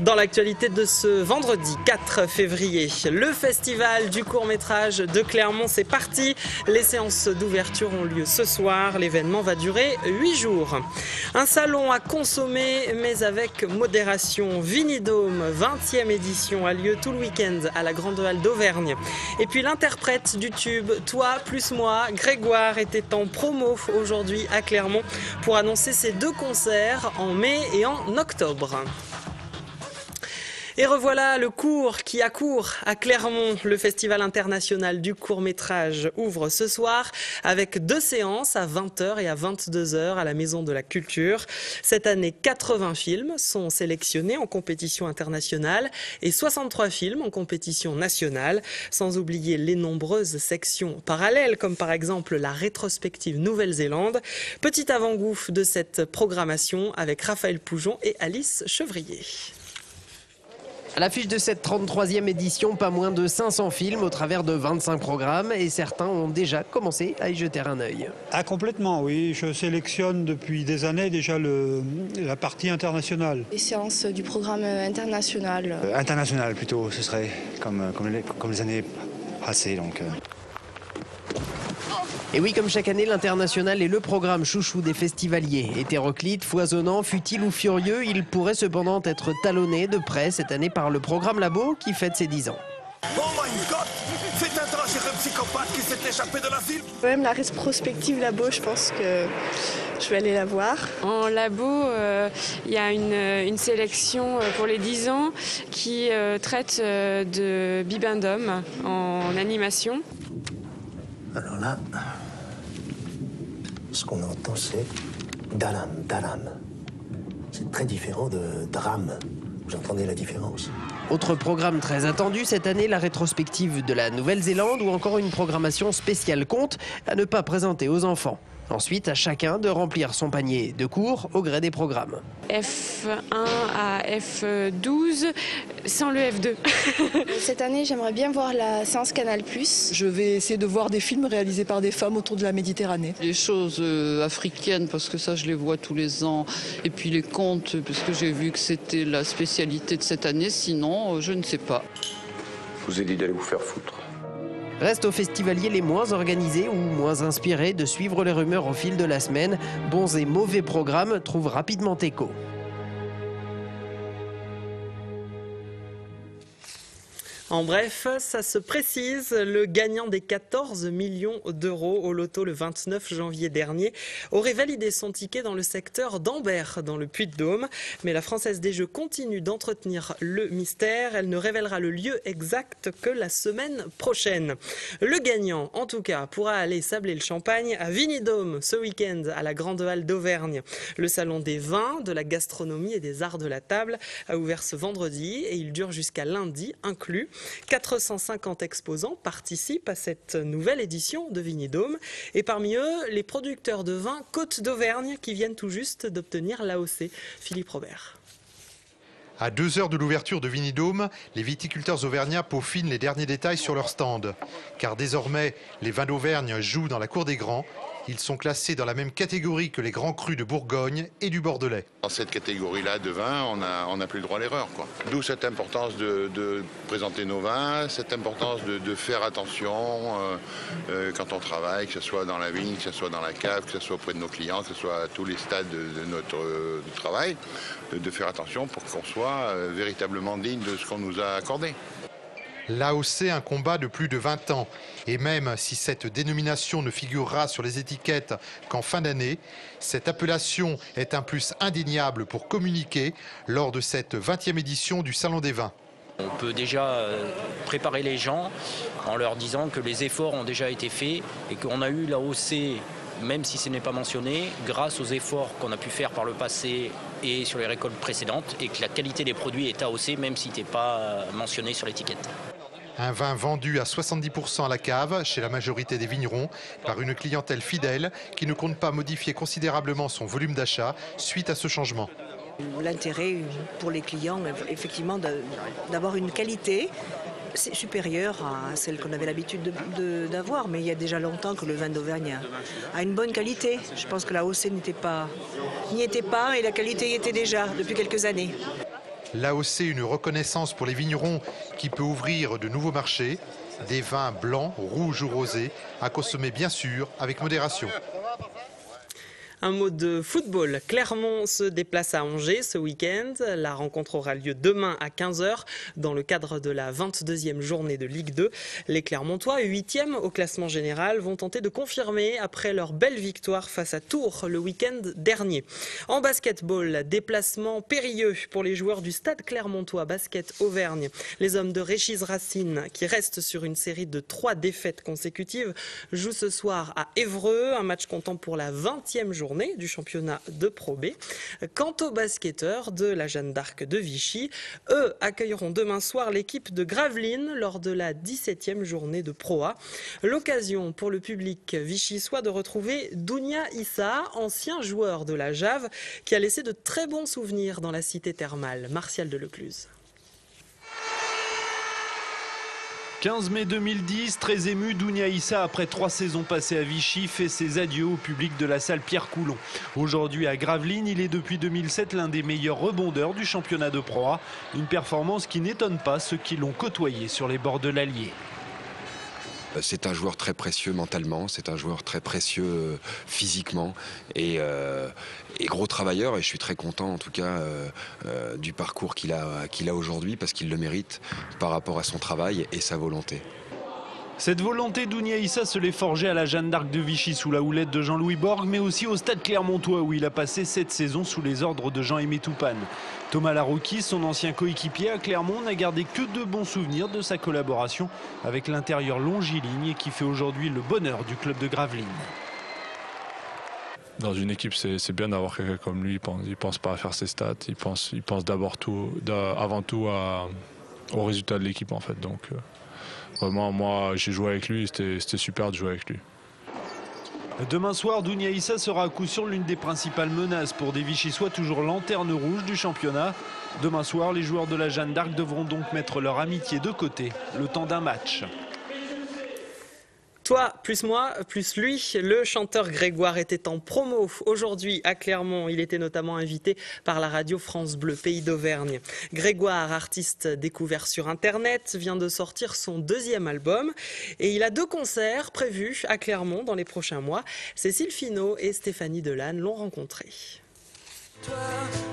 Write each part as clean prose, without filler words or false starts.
Dans l'actualité de ce vendredi 4 février, le festival du court-métrage de Clermont, c'est parti. Les séances d'ouverture ont lieu ce soir. L'événement va durer 8 jours. Un salon à consommer, mais avec modération. Vinidome, 20e édition, a lieu tout le week-end à la Grande Halle d'Auvergne. Et puis l'interprète du tube Toi plus moi, Grégoire, était en promo aujourd'hui à Clermont pour annoncer ses 2 concerts en mai et en octobre. Et revoilà le cours qui accourt à Clermont. Le Festival international du court-métrage ouvre ce soir avec 2 séances à 20h et à 22h à la Maison de la Culture. Cette année, 80 films sont sélectionnés en compétition internationale et 63 films en compétition nationale, sans oublier les nombreuses sections parallèles, comme par exemple la rétrospective Nouvelle-Zélande. Petit avant-goût de cette programmation avec Raphaël Poujon et Alice Chevrier. À l'affiche de cette 33e édition, pas moins de 500 films au travers de 25 programmes et certains ont déjà commencé à y jeter un œil. Ah, complètement, oui. Je sélectionne depuis des années déjà la partie internationale. Les séances du programme international. International plutôt, ce serait comme les années passées. Donc. Et oui, comme chaque année, l'international est le programme chouchou des festivaliers. Hétéroclite, foisonnant, futile ou furieux, il pourrait cependant être talonné de près cette année par le programme Labo qui fête ses 10 ans. Oh my God! C'est un dangereux psychopathe qui s'est échappé de la ville. Même la rétrospective Labo, je pense que je vais aller la voir. En Labo, il y a une sélection pour les 10 ans qui traite de Bibendum en animation. Alors là, ce qu'on entend, c'est dalam, dalam. C'est très différent de drame. Vous entendez la différence? Autre programme très attendu cette année, la rétrospective de la Nouvelle-Zélande ou encore une programmation spéciale conte à ne pas présenter aux enfants. Ensuite, à chacun de remplir son panier de cours au gré des programmes. F1 à F12 sans le F2. Cette année, j'aimerais bien voir la séance Canal+. Je vais essayer de voir des films réalisés par des femmes autour de la Méditerranée. Les choses africaines, parce que ça je les vois tous les ans. Et puis les contes, parce que j'ai vu que c'était la spécialité de cette année. Sinon, je ne sais pas. Je vous ai dit d'aller vous faire foutre. Reste aux festivaliers les moins organisés ou moins inspirés de suivre les rumeurs au fil de la semaine. Bons et mauvais programmes trouvent rapidement écho. En bref, ça se précise, le gagnant des 14 millions d'euros au loto le 29 janvier dernier aurait validé son ticket dans le secteur d'Ambert, dans le Puy-de-Dôme. Mais la Française des Jeux continue d'entretenir le mystère. Elle ne révélera le lieu exact que la semaine prochaine. Le gagnant, en tout cas, pourra aller sabler le champagne à Vinidome ce week-end à la Grande Halle d'Auvergne. Le salon des vins, de la gastronomie et des arts de la table a ouvert ce vendredi et il dure jusqu'à lundi inclus. 450 exposants participent à cette nouvelle édition de Vinidome et parmi eux, les producteurs de vin Côte d'Auvergne qui viennent tout juste d'obtenir l'AOC. Philippe Robert. À 2 heures de l'ouverture de Vinidome, les viticulteurs auvergnats peaufinent les derniers détails sur leur stand. Car désormais, les vins d'Auvergne jouent dans la cour des grands. Ils sont classés dans la même catégorie que les grands crus de Bourgogne et du Bordelais. Dans cette catégorie-là de vin, on n'a plus le droit à l'erreur. D'où cette importance de présenter nos vins, cette importance de faire attention quand on travaille, que ce soit dans la vigne, que ce soit dans la cave, que ce soit auprès de nos clients, que ce soit à tous les stades de notre travail, de faire attention pour qu'on soit véritablement digne de ce qu'on nous a accordé. L'AOC, un combat de plus de 20 ans. Et même si cette dénomination ne figurera sur les étiquettes qu'en fin d'année, cette appellation est un plus indéniable pour communiquer lors de cette 20e édition du Salon des Vins. On peut déjà préparer les gens en leur disant que les efforts ont déjà été faits et qu'on a eu l'AOC, même si ce n'est pas mentionné, grâce aux efforts qu'on a pu faire par le passé et sur les récoltes précédentes, et que la qualité des produits est AOC, même si ce n'est pas mentionné sur l'étiquette. Un vin vendu à 70% à la cave, chez la majorité des vignerons, par une clientèle fidèle qui ne compte pas modifier considérablement son volume d'achat suite à ce changement. L'intérêt pour les clients, effectivement, d'avoir une qualité supérieure à celle qu'on avait l'habitude d'avoir. Mais il y a déjà longtemps que le vin d'Auvergne a une bonne qualité. Je pense que la l'AOC n'y était pas et la qualité y était déjà depuis quelques années. L'AOC, une reconnaissance pour les vignerons qui peut ouvrir de nouveaux marchés. Des vins blancs, rouges ou rosés, à consommer bien sûr avec modération. Un mot de football. Clermont se déplace à Angers ce week-end. La rencontre aura lieu demain à 15 h dans le cadre de la 22e journée de Ligue 2. Les Clermontois, 8e au classement général, vont tenter de confirmer après leur belle victoire face à Tours le week-end dernier. En basketball, déplacement périlleux pour les joueurs du Stade Clermontois Basket Auvergne. Les hommes de Régis Racine, qui restent sur une série de 3 défaites consécutives, jouent ce soir à Évreux, un match comptant pour la 20e journée du championnat de Pro B. Quant aux basketteurs de la Jeanne d'Arc de Vichy, eux accueilleront demain soir l'équipe de Gravelines lors de la 17e journée de Pro A. L'occasion pour le public vichysois de retrouver Dounia Issa, ancien joueur de la Jave, qui a laissé de très bons souvenirs dans la cité thermale. Martial Delecluse. 15 mai 2010, très ému, Dounia Issa, après 3 saisons passées à Vichy, fait ses adieux au public de la salle Pierre Coulon. Aujourd'hui à Gravelines, il est depuis 2007 l'un des meilleurs rebondeurs du championnat de Pro A. Une performance qui n'étonne pas ceux qui l'ont côtoyé sur les bords de l'Allier. C'est un joueur très précieux mentalement, c'est un joueur très précieux physiquement et gros travailleur. Et je suis très content en tout cas du parcours qu'il a aujourd'hui parce qu'il le mérite par rapport à son travail et sa volonté. Cette volonté, Dounia Issa se l'est forgée à la Jeanne d'Arc de Vichy sous la houlette de Jean-Louis Borg, mais aussi au Stade Clermontois où il a passé 7 saisons sous les ordres de Jean-Aimé Toupane. Thomas Larocchi, son ancien coéquipier à Clermont, n'a gardé que de bons souvenirs de sa collaboration avec l'intérieur longiligne qui fait aujourd'hui le bonheur du club de Gravelines. Dans une équipe, c'est bien d'avoir quelqu'un comme lui. Il pense pas à faire ses stats, il pense avant tout au résultat de l'équipe en fait. Donc vraiment, moi j'ai joué avec lui, c'était super de jouer avec lui. Demain soir, Dounia Issa sera à coup sûr l'une des principales menaces pour des Vichysois toujours lanterne rouge du championnat. Demain soir, les joueurs de la Jeanne d'Arc devront donc mettre leur amitié de côté le temps d'un match. Toi, plus moi, plus lui, le chanteur Grégoire était en promo aujourd'hui à Clermont. Il était notamment invité par la radio France Bleu, Pays d'Auvergne. Grégoire, artiste découvert sur Internet, vient de sortir son 2e album. Et il a 2 concerts prévus à Clermont dans les prochains mois. Cécile Finot et Stéphanie Delanne l'ont rencontré. Toi,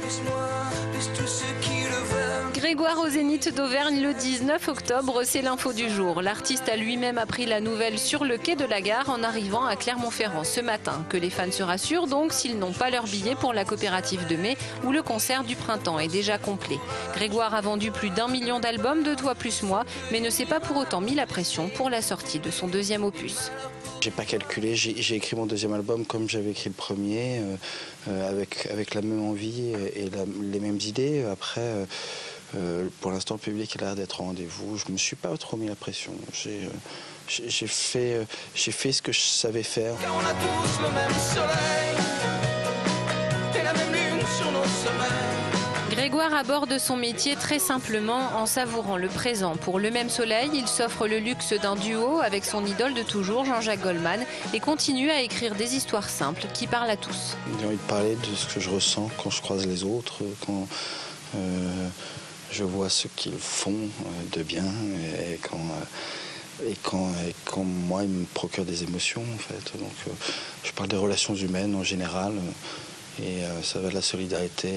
plus moi, plus tous ceux qui le veulent. Grégoire au Zénith d'Auvergne le 19 octobre, c'est l'info du jour. L'artiste a lui-même appris la nouvelle sur le quai de la gare en arrivant à Clermont-Ferrand ce matin. Que les fans se rassurent donc s'ils n'ont pas leur billet pour la coopérative de mai où le concert du printemps est déjà complet. Grégoire a vendu plus d'1 million d'albums de Toi plus moi, mais ne s'est pas pour autant mis la pression pour la sortie de son 2e opus. J'ai pas calculé, j'ai écrit mon 2e album comme j'avais écrit le premier, avec la même envie et les mêmes idées. Après, pour l'instant, le public a l'air d'être au rendez-vous. Je me suis pas trop mis la pression. J'ai fait ce que je savais faire. Car on a tous le même soleil et la même lune sur nos sommeils. Grégoire aborde son métier très simplement en savourant le présent. Pour le même soleil, il s'offre le luxe d'un duo avec son idole de toujours, Jean-Jacques Goldman, et continue à écrire des histoires simples qui parlent à tous. J'ai envie de parler de ce que je ressens quand je croise les autres, quand je vois ce qu'ils font de bien et quand moi, ils me procurent des émotions en fait. Donc je parle des relations humaines en général. Et ça va de la solidarité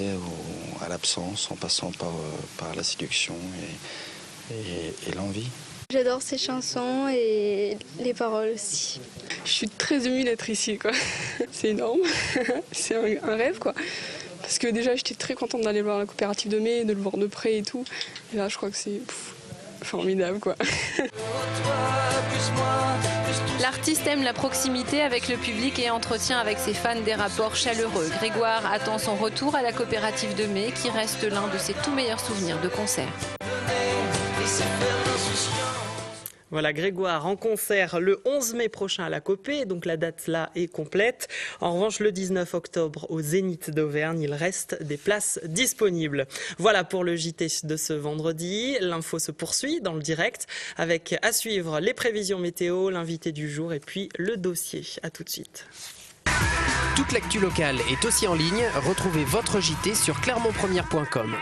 à l'absence, en passant par la séduction et l'envie. J'adore ces chansons et les paroles aussi. Je suis très émue d'être ici, quoi. C'est énorme, c'est un rêve, quoi. Parce que déjà, j'étais très contente d'aller voir la coopérative de mai, de le voir de près et tout. Et là, je crois que c'est formidable, quoi. L'artiste aime la proximité avec le public et entretient avec ses fans des rapports chaleureux. Grégoire attend son retour à la coopérative de mai qui reste l'un de ses tout meilleurs souvenirs de concert. Voilà, Grégoire en concert le 11 mai prochain à la Copé, donc la date là est complète. En revanche, le 19 octobre au Zénith d'Auvergne, il reste des places disponibles. Voilà pour le JT de ce vendredi. L'info se poursuit dans le direct avec à suivre les prévisions météo, l'invité du jour et puis le dossier. À tout de suite. Toute l'actu locale est aussi en ligne. Retrouvez votre JT sur clermontpremière.com.